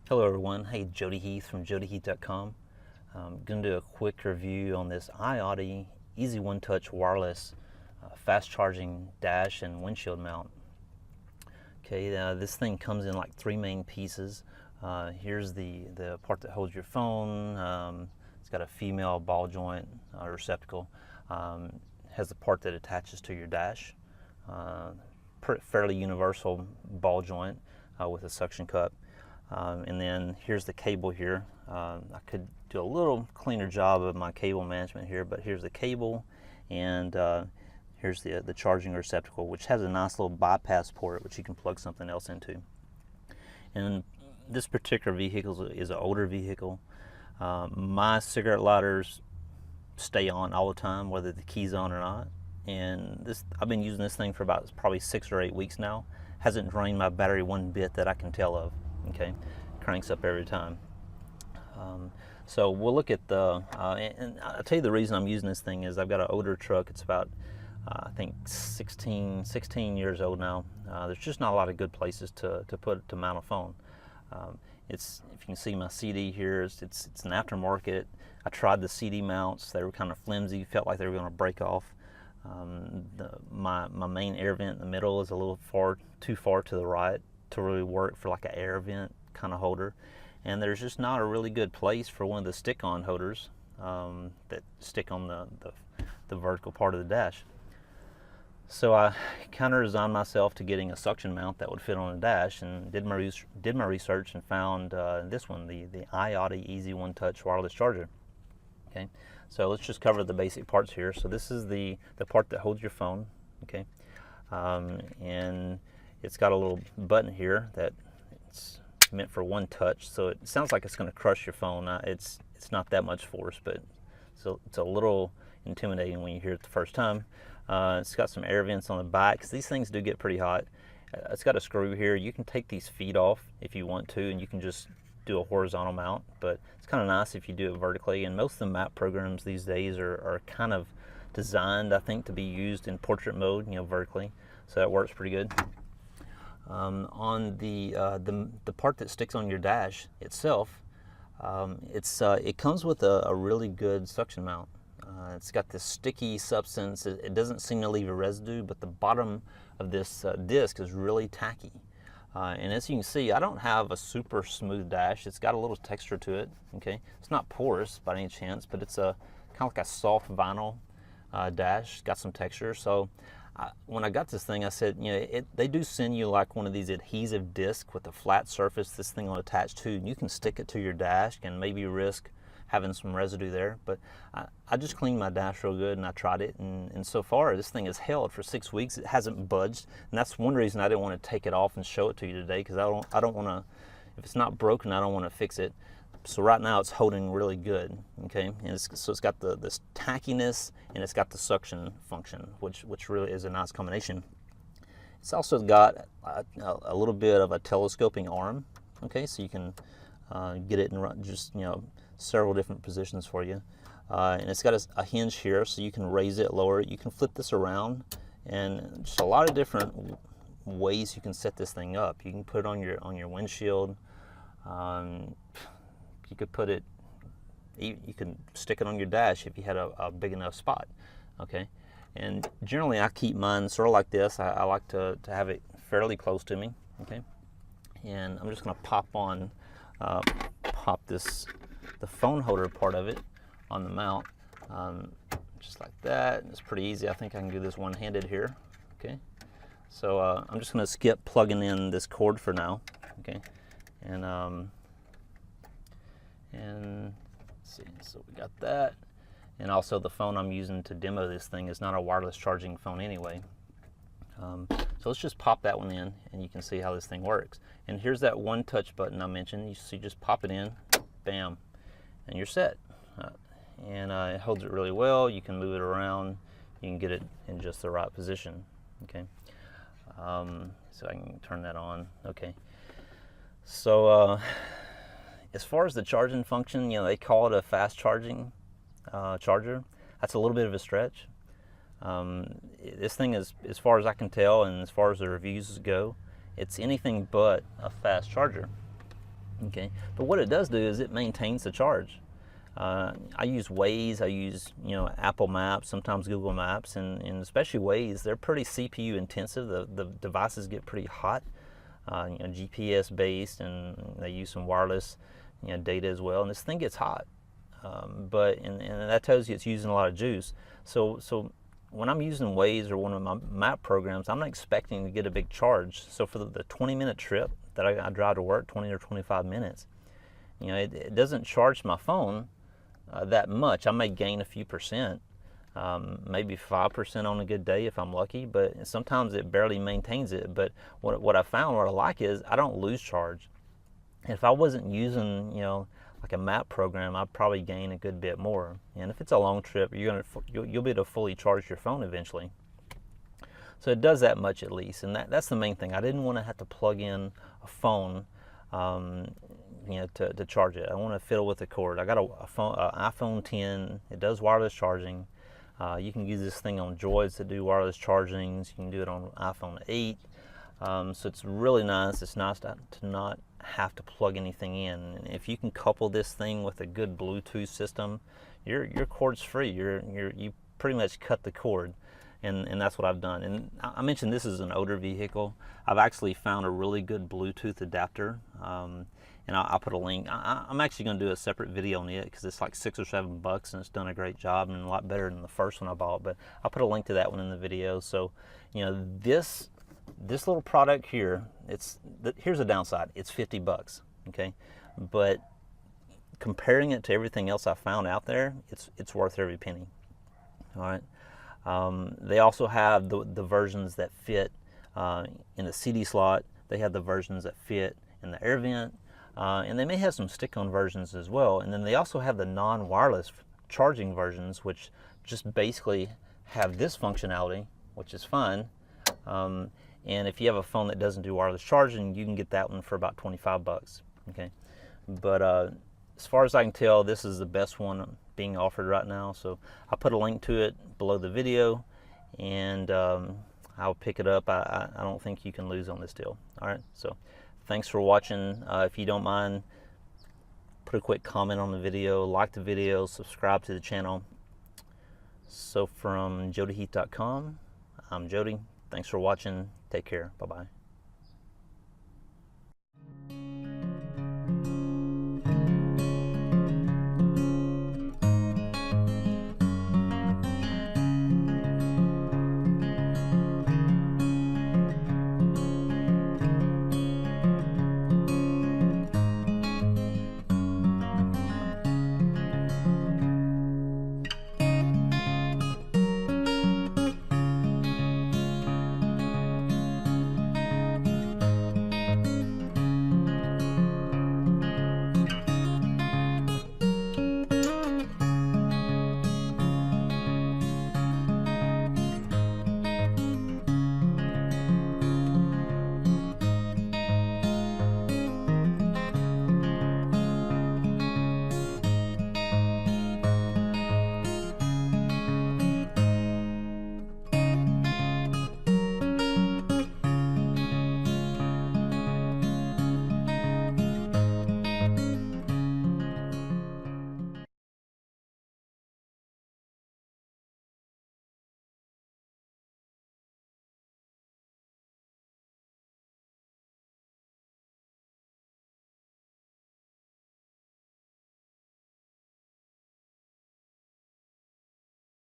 Hello everyone, hey, Jody Heath from jodyheath.com. I'm going to do a quick review on this iAudi Easy One Touch wireless fast charging dash and windshield mount. Okay, this thing comes in like three main pieces. Here's the part that holds your phone. It's got a female ball joint receptacle. Has the part that attaches to your dash. Fairly universal ball joint with a suction cup. And then here's the cable here. I could do a little cleaner job of my cable management here, but here's the cable, and here's the charging receptacle, which has a nice little bypass port which you can plug something else into. And this particular vehicle is an older vehicle. My cigarette lighters stay on all the time, whether the key's on or not. And I've been using this thing for about probably 6 or 8 weeks now. Hasn't drained my battery one bit that I can tell of. Okay, cranks up every time. So we'll look at and I'll tell you the reason I'm using this thing is I've got an older truck. It's about I think 16 years old now. There's just not a lot of good places to mount a phone. If you can see my CD here, it's an aftermarket. I tried the CD mounts. They were kind of flimsy, felt like they were going to break off. My main air vent in the middle is a little too far to the right to really work for like an air vent kind of holder, and there's just not a really good place for one of the stick-on holders that stick on the vertical part of the dash. So I kind of resigned myself to getting a suction mount that would fit on the dash, and did my research and found this one, the iAudi Easy One Touch wireless charger. Okay, so let's just cover the basic parts here. So this is the part that holds your phone. Okay, and it's got a little button here that it's meant for one touch, so it sounds like it's going to crush your phone. It's not that much force, but it's a little intimidating when you hear it the first time. It's got some air vents on the back, because these things do get pretty hot. It's got a screw here. You can take these feet off if you want to, and you can just do a horizontal mount, but it's kind of nice if you do it vertically. And most of the map programs these days are kind of designed, I think, to be used in portrait mode, vertically, so that works pretty good. On the part that sticks on your dash itself, it comes with a really good suction mount. It's got this sticky substance. It doesn't seem to leave a residue, but the bottom of this disc is really tacky. And as you can see, I don't have a super smooth dash. It's got a little texture to it. Okay, it's not porous by any chance, but it's kind of like a soft vinyl dash. It's got some texture. So when I got this thing, I said, they do send you like one of these adhesive discs with a flat surface this thing will attach to, and you can stick it to your dash and maybe risk having some residue there. But I just cleaned my dash real good, and I tried it, and so far this thing has held for 6 weeks. It hasn't budged, and that's one reason I didn't want to take it off and show it to you today, because I don't want to, if it's not broken, I don't want to fix it. So right now it's holding really good. Okay, and so it's got this tackiness, and it's got the suction function, which really is a nice combination. It's also got a little bit of a telescoping arm. Okay, so you can get it in just several different positions for you, and it's got a hinge here, so you can raise it, lower it. You can flip this around, and just a lot of different ways you can set this thing up. You can put it on your windshield. You could put it, you can stick it on your dash if you had a big enough spot. Okay, and generally I keep mine sort of like this. I like to have it fairly close to me. Okay, and I'm just going to pop the phone holder part of it on the mount, just like that. It's pretty easy. I think I can do this one-handed here. Okay, so I'm just going to skip plugging in this cord for now. Okay, and let's see, so we got that. And also the phone I'm using to demo this thing is not a wireless charging phone anyway. So let's just pop that one in, and you can see how this thing works. And here's that one touch button I mentioned. You see, just pop it in, bam, and you're set. And it holds it really well. You can move it around. You can get it in just the right position. Okay, so I can turn that on. Okay, so as far as the charging function, they call it a fast charging charger. That's a little bit of a stretch. This thing is, as far as I can tell, and as far as the reviews go, it's anything but a fast charger. Okay, but what it does do is it maintains the charge. I use Waze, I use Apple Maps, sometimes Google Maps, and especially Waze. They're pretty CPU intensive. The devices get pretty hot, GPS based, and they use some wireless data as well. And this thing gets hot, but that tells you it's using a lot of juice. So when I'm using Waze or one of my map programs, I'm not expecting to get a big charge. So for the 20-minute trip that I drive to work, 20 or 25 minutes, it doesn't charge my phone that much. I may gain a few percent, maybe 5% on a good day if I'm lucky, but sometimes it barely maintains it. But what I found, what I like is I don't lose charge. If I wasn't using, like a map program, I'd probably gain a good bit more. And if it's a long trip, you'll be able to fully charge your phone eventually. So it does that much at least, and that's the main thing. I didn't want to have to plug in a phone, to charge it. I want to fiddle with the cord. I got an iPhone 10. It does wireless charging. You can use this thing on Droids that do wireless chargings. You can do it on iPhone 8. So it's really nice. It's nice to not have to plug anything in. And if you can couple this thing with a good Bluetooth system, your cord's free. You pretty much cut the cord. And that's what I've done. And I mentioned this is an older vehicle. I've actually found a really good Bluetooth adapter, and I'll put a link. I'm actually going to do a separate video on it because it's like $6 or $7, and it's done a great job and a lot better than the first one I bought. But I'll put a link to that one in the video. So, this little product here, here's the downside. It's $50, okay? But comparing it to everything else I found out there, it's worth every penny. All right. They also have the versions that fit in the CD slot. They have the versions that fit in the air vent, and they may have some stick-on versions as well. And then they also have the non-wireless charging versions, which just basically have this functionality, which is fine. And if you have a phone that doesn't do wireless charging, you can get that one for about $25. Okay, but as far as I can tell, this is the best one being offered right now. So I'll put a link to it below the video, and I'll pick it up. I don't think you can lose on this deal. All right, so thanks for watching. If you don't mind, put a quick comment on the video, like the video, subscribe to the channel. So from jodyheath.com, I'm Jody. Thanks for watching. Take care. Bye-bye.